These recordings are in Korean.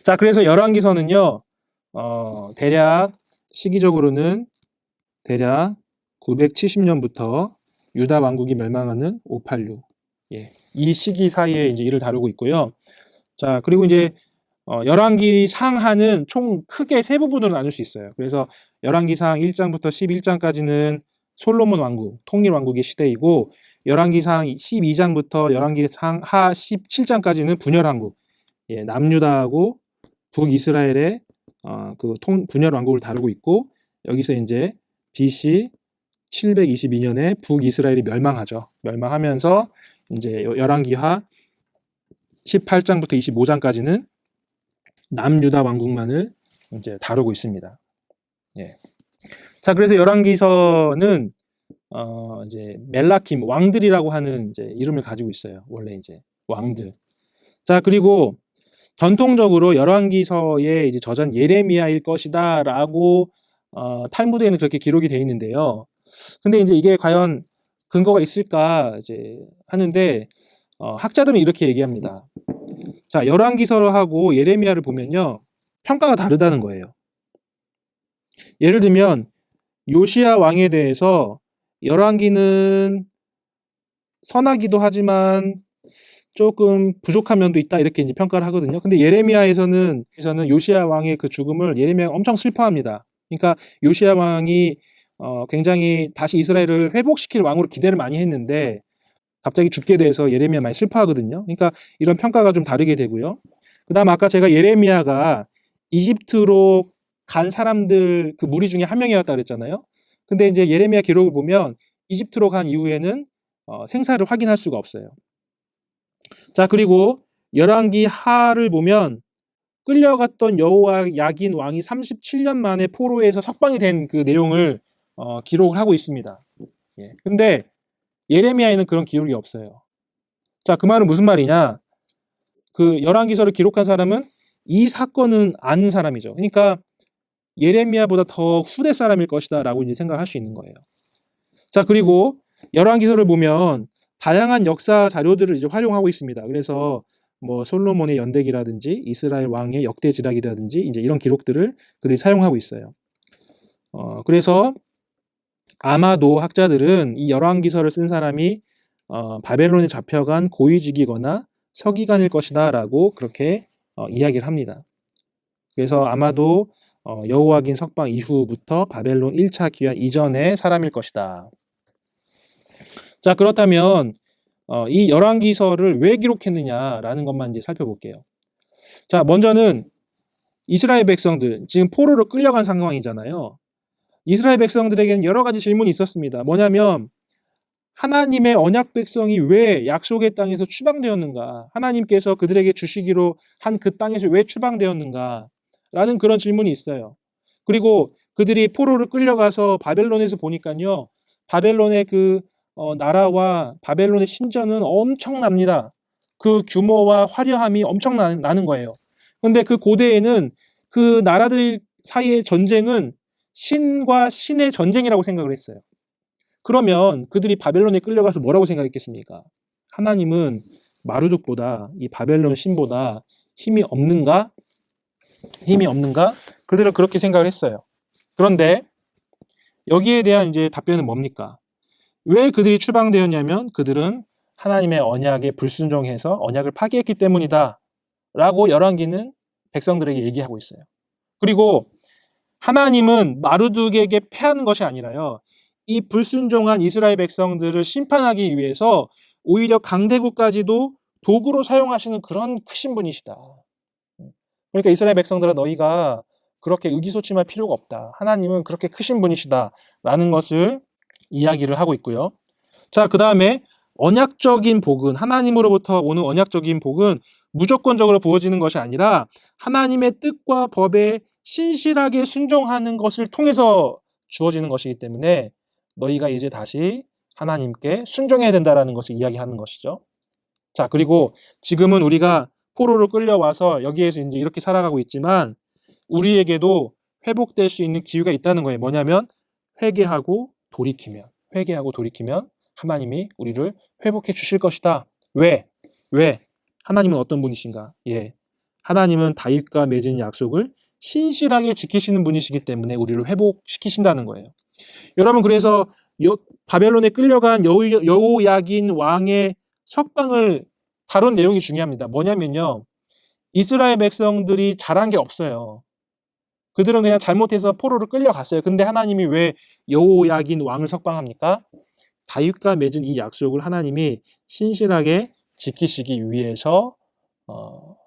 자, 그래서 열왕기서는요, 대략 시기적으로는 대략 970년부터 유다 왕국이 멸망하는 586. 예. 이 시기 사이에 이제 이를 다루고 있고요. 자, 그리고 이제 열왕기 상하는 총 크게 세 부분으로 나눌 수 있어요. 그래서 열왕기상 1장부터 11장까지는 솔로몬 왕국, 통일 왕국의 시대이고, 열왕기상 12장부터 열왕기상 하 17장까지는 분열 왕국, 예, 남유다하고 북이스라엘의 분열 왕국을 다루고 있고, 여기서 이제 BC 722년에 북이스라엘이 멸망하죠. 멸망하면서 이제 열왕기하 18장부터 25장까지는 남유다 왕국만을 이제 다루고 있습니다. 예. 자, 그래서 열왕기서는 이제 멜라킴 왕들이라고 하는 이제 이름을 가지고 있어요. 원래 이제 왕들. 자, 그리고 전통적으로 열왕기서의 이제 저전 예레미야일 것이다라고 탈무드에는 그렇게 기록이 되어 있는데요. 근데 이제 이게 과연 근거가 있을까 이제 하는데 학자들은 이렇게 얘기합니다. 자, 열왕기서하고 예레미야를 보면요, 평가가 다르다는 거예요. 예를 들면 요시야 왕에 대해서 열왕기는 선하기도 하지만 조금 부족한 면도 있다 이렇게 이제 평가를 하거든요. 근데 예레미야에서는 요시야 왕의 그 죽음을 예레미야가 엄청 슬퍼합니다. 그러니까 요시야 왕이 굉장히 다시 이스라엘을 회복시킬 왕으로 기대를 많이 했는데 갑자기 죽게 돼서 예레미야 많이 슬퍼하거든요. 그러니까 이런 평가가 좀 다르게 되고요. 그다음 아까 제가 예레미야가 이집트로 간 사람들 그 무리 중에 한 명이었다 그랬잖아요. 근데 이제 예레미야 기록을 보면 이집트로 간 이후에는 생사를 확인할 수가 없어요. 자, 그리고 열왕기 하를 보면 끌려갔던 여호와 야긴 왕이 37년 만에 포로에서 석방이 된 그 내용을 기록을 하고 있습니다. 예. 근데 예레미야에는 그런 기록이 없어요. 자, 그 말은 무슨 말이냐? 그 열왕기서를 기록한 사람은 이 사건은 아는 사람이죠. 그러니까 예레미야보다 더 후대 사람일 것이다라고 이제 생각할 수 있는 거예요. 자, 그리고 열왕기서를 보면 다양한 역사 자료들을 이제 활용하고 있습니다. 그래서 뭐 솔로몬의 연대기라든지 이스라엘 왕의 역대지락이라든지 이제 이런 기록들을 그들이 사용하고 있어요. 그래서 아마도 학자들은 이 열왕기서를 쓴 사람이 바벨론에 잡혀간 고위직이거나 서기관일 것이다라고 그렇게 이야기를 합니다. 그래서 아마도 여호와긴 석방 이후부터 바벨론 1차 귀환 이전의 사람일 것이다. 자, 그렇다면 이 열왕기서를 왜 기록했느냐라는 것만 이제 살펴볼게요. 자, 먼저는 이스라엘 백성들 지금 포로로 끌려간 상황이잖아요. 이스라엘 백성들에게는 여러 가지 질문이 있었습니다. 뭐냐면 하나님의 언약 백성이 왜 약속의 땅에서 추방되었는가? 하나님께서 그들에게 주시기로 한 그 땅에서 왜 추방되었는가? 라는 그런 질문이 있어요. 그리고 그들이 포로를 끌려가서 바벨론에서 보니까요, 바벨론의 그 나라와 바벨론의 신전은 엄청납니다. 그 규모와 화려함이 엄청나는 거예요. 근데 그 고대에는 그 나라들 사이의 전쟁은 신과 신의 전쟁이라고 생각을 했어요. 그러면 그들이 바벨론에 끌려가서 뭐라고 생각했겠습니까? 하나님은 마르둑보다 이 바벨론 신보다 힘이 없는가? 힘이 없는가? 그들은 그렇게 생각을 했어요. 그런데 여기에 대한 이제 답변은 뭡니까? 왜 그들이 추방되었냐면 그들은 하나님의 언약에 불순종해서 언약을 파기했기 때문이다 라고 열왕기는 백성들에게 얘기하고 있어요. 그리고 하나님은 마르둑에게 패하는 것이 아니라요, 이 불순종한 이스라엘 백성들을 심판하기 위해서 오히려 강대국까지도 도구로 사용하시는 그런 크신 분이시다. 그러니까 이스라엘 백성들아, 너희가 그렇게 의기소침할 필요가 없다. 하나님은 그렇게 크신 분이시다라는 것을 이야기를 하고 있고요. 자, 그 다음에 언약적인 복은, 하나님으로부터 오는 언약적인 복은 무조건적으로 부어지는 것이 아니라 하나님의 뜻과 법에 신실하게 순종하는 것을 통해서 주어지는 것이기 때문에 너희가 이제 다시 하나님께 순종해야 된다라는 것을 이야기하는 것이죠. 자, 그리고 지금은 우리가 포로로 끌려와서 여기에서 이제 이렇게 살아가고 있지만 우리에게도 회복될 수 있는 기회가 있다는 거예요. 뭐냐면 회개하고 돌이키면 하나님이 우리를 회복해 주실 것이다. 왜? 하나님은 어떤 분이신가? 예. 하나님은 다윗과 맺은 약속을 신실하게 지키시는 분이시기 때문에 우리를 회복시키신다는 거예요. 여러분, 그래서 바벨론에 끌려간 여호야긴 왕의 석방을 다룬 내용이 중요합니다. 뭐냐면요, 이스라엘 백성들이 잘한 게 없어요. 그들은 그냥 잘못해서 포로로 끌려갔어요. 근데 하나님이 왜 여호야긴 왕을 석방합니까? 다윗과 맺은 이 약속을 하나님이 신실하게 지키시기 위해서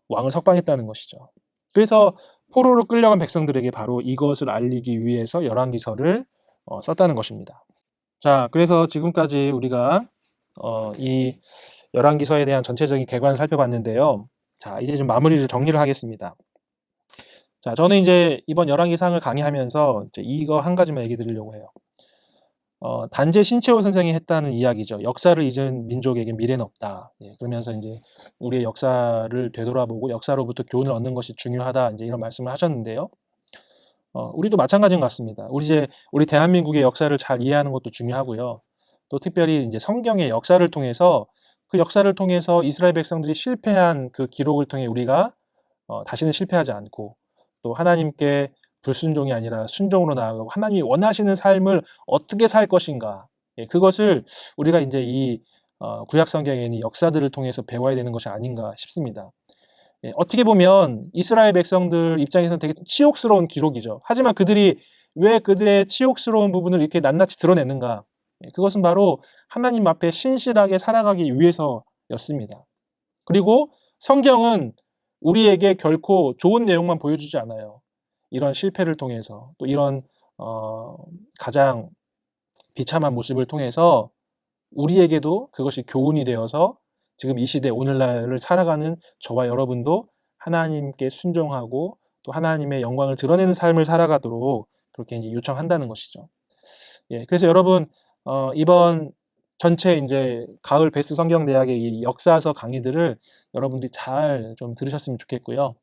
왕을 석방했다는 것이죠. 그래서 포로로 끌려간 백성들에게 바로 이것을 알리기 위해서 열왕기서를 썼다는 것입니다. 자, 그래서 지금까지 우리가 이 열왕기서에 대한 전체적인 개관을 살펴봤는데요. 자, 이제 좀 마무리를 정리를 하겠습니다. 자, 저는 이제 이번 열왕기상을 강의하면서 이제 이거 한 가지만 얘기 드리려고 해요. 단재 신채호 선생이 했다는 이야기죠. 역사를 잊은 민족에게 미래는 없다. 예, 그러면서 이제 우리의 역사를 되돌아보고 역사로부터 교훈을 얻는 것이 중요하다. 이제 이런 말씀을 하셨는데요. 우리도 마찬가지인 것 같습니다. 우리 대한민국의 역사를 잘 이해하는 것도 중요하고요. 또 특별히 이제 성경의 역사를 통해서 그 역사를 통해서 이스라엘 백성들이 실패한 그 기록을 통해 우리가 다시는 실패하지 않고 또 하나님께 불순종이 아니라 순종으로 나아가고 하나님이 원하시는 삶을 어떻게 살 것인가, 예, 그것을 우리가 이제 이 구약 성경의 이 역사들을 통해서 배워야 되는 것이 아닌가 싶습니다. 예, 어떻게 보면 이스라엘 백성들 입장에서는 되게 치욕스러운 기록이죠. 하지만 그들이 왜 그들의 치욕스러운 부분을 이렇게 낱낱이 드러냈는가? 예, 그것은 바로 하나님 앞에 신실하게 살아가기 위해서였습니다. 그리고 성경은 우리에게 결코 좋은 내용만 보여주지 않아요. 이런 실패를 통해서 또 이런 가장 비참한 모습을 통해서 우리에게도 그것이 교훈이 되어서 지금 이 시대 오늘날을 살아가는 저와 여러분도 하나님께 순종하고 또 하나님의 영광을 드러내는 삶을 살아가도록 그렇게 이제 요청한다는 것이죠. 예, 그래서 여러분 이번 전체 이제 가을 베스트 성경대학의 이 역사서 강의들을 여러분들이 잘 좀 들으셨으면 좋겠고요.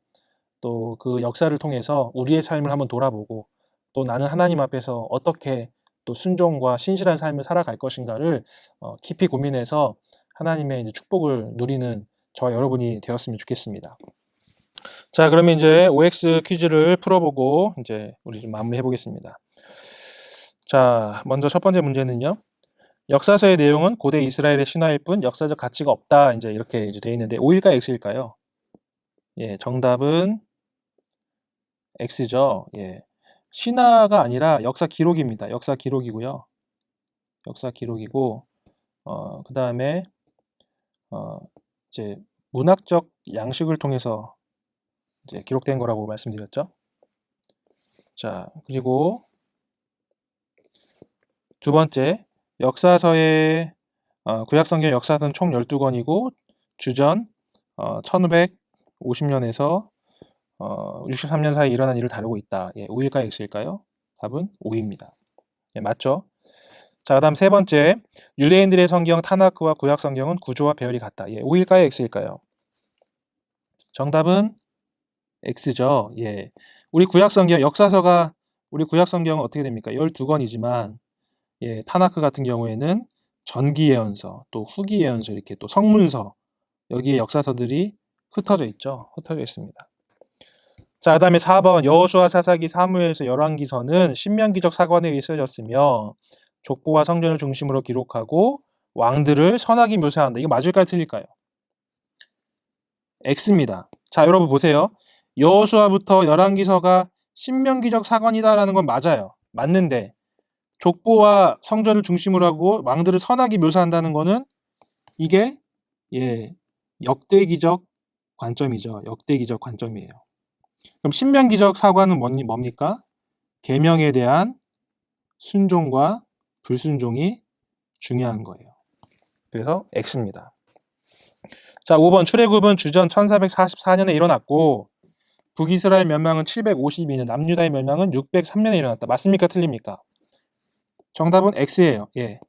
또 그 역사를 통해서 우리의 삶을 한번 돌아보고 또 나는 하나님 앞에서 어떻게 또 순종과 신실한 삶을 살아갈 것인가를 깊이 고민해서 하나님의 이제 축복을 누리는 저와 여러분이 되었으면 좋겠습니다. 자, 그러면 이제 OX 퀴즈를 풀어보고 이제 우리 좀 마무리해 보겠습니다. 자, 먼저 첫 번째 문제는요. 역사서의 내용은 고대 이스라엘의 신화일 뿐 역사적 가치가 없다. 이제 이렇게 이제 돼 있는데 O일까요, X일까요? 예, 정답은 X죠. 예. 신화가 아니라 역사 기록입니다. 역사 기록이고요. 역사 기록이고 그다음에 이제 문학적 양식을 통해서 이제 기록된 거라고 말씀드렸죠. 자, 그리고 두 번째, 역사서의 구약성경 역사서는 총 12권이고 주전 1550년에서 63년 사이 일어난 일을 다루고 있다. 예, O일까요, X일까요? 답은 O입니다. 예, 맞죠? 자, 그다음 세 번째, 유대인들의 성경 타나크와 구약 성경은 구조와 배열이 같다. 예, O일까요, X일까요? 정답은 X죠. 예. 우리 구약 성경 역사서가 우리 구약 성경은 어떻게 됩니까? 12권이지만 예, 타나크 같은 경우에는 전기 예언서, 또 후기 예언서 이렇게 또 성문서 여기에 역사서들이 흩어져 있죠. 흩어져 있습니다. 자, 그다음에 4번 여호수아 사사기 사무엘서 열왕기서는 신명기적 사관에 의해 쓰여졌으며 족보와 성전을 중심으로 기록하고 왕들을 선하게 묘사한다. 이거 맞을까요, 틀릴까요? X입니다. 자, 여러분 보세요. 여호수아부터 열왕기서가 신명기적 사관이다라는 건 맞아요. 맞는데 족보와 성전을 중심으로 하고 왕들을 선하게 묘사한다는 거는 이게 예, 역대기적 관점이죠. 역대기적 관점이에요. 그럼 신명기적 사관은 뭡니까? 계명에 대한 순종과 불순종이 중요한 거예요. 그래서 X입니다. 자, 5번 출애굽은 주전 1444년에 일어났고 북이스라엘 멸망은 752년, 남유다의 멸망은 603년에 일어났다. 맞습니까? 틀립니까? 정답은 X예요. 예.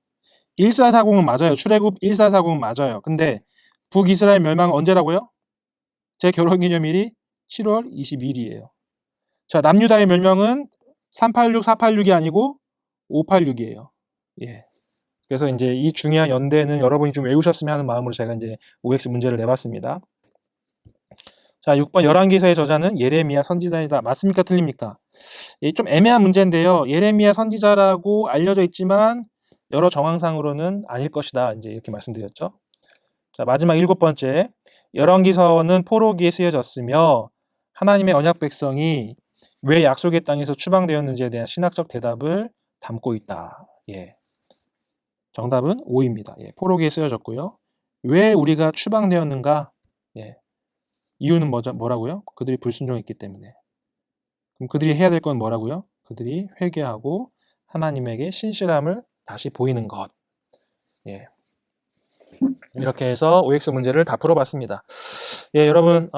1440은 맞아요. 출애굽 1440은 맞아요. 근데 북이스라엘 멸망은 언제라고요? 제 결혼기념일이 7월 20일이에요. 자, 남유다의 멸망은 386, 486이 아니고 586이에요. 예. 그래서 이제 이 중요한 연대는 여러분이 좀 외우셨으면 하는 마음으로 제가 이제 OX 문제를 내봤습니다. 자, 6번 열왕기서의 저자는 예레미야 선지자이다. 맞습니까? 틀립니까? 좀 애매한 문제인데요. 예레미야 선지자라고 알려져 있지만 여러 정황상으로는 아닐 것이다. 이제 이렇게 말씀드렸죠. 자, 마지막 7번째. 열왕기서는 포로기에 쓰여졌으며 하나님의 언약 백성이 왜 약속의 땅에서 추방되었는지에 대한 신학적 대답을 담고 있다. 예. 정답은 5입니다. 예, 포로기에 쓰여졌고요. 왜 우리가 추방되었는가? 예. 이유는 뭐라고요? 그들이 불순종했기 때문에. 그럼 그들이 해야 될 건 뭐라고요? 그들이 회개하고 하나님에게 신실함을 다시 보이는 것. 예. 이렇게 해서 OX 문제를 다 풀어봤습니다. 예, 여러분,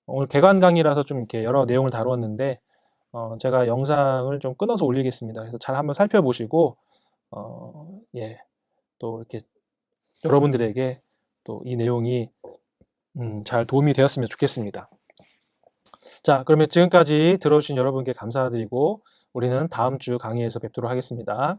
오늘 개관 강의라서 좀 이렇게 여러 내용을 다루었는데, 제가 영상을 좀 끊어서 올리겠습니다. 그래서 잘 한번 살펴보시고, 예, 또 이렇게 여러분들에게 또 이 내용이 잘 도움이 되었으면 좋겠습니다. 자, 그러면 지금까지 들어주신 여러분께 감사드리고 우리는 다음 주 강의에서 뵙도록 하겠습니다.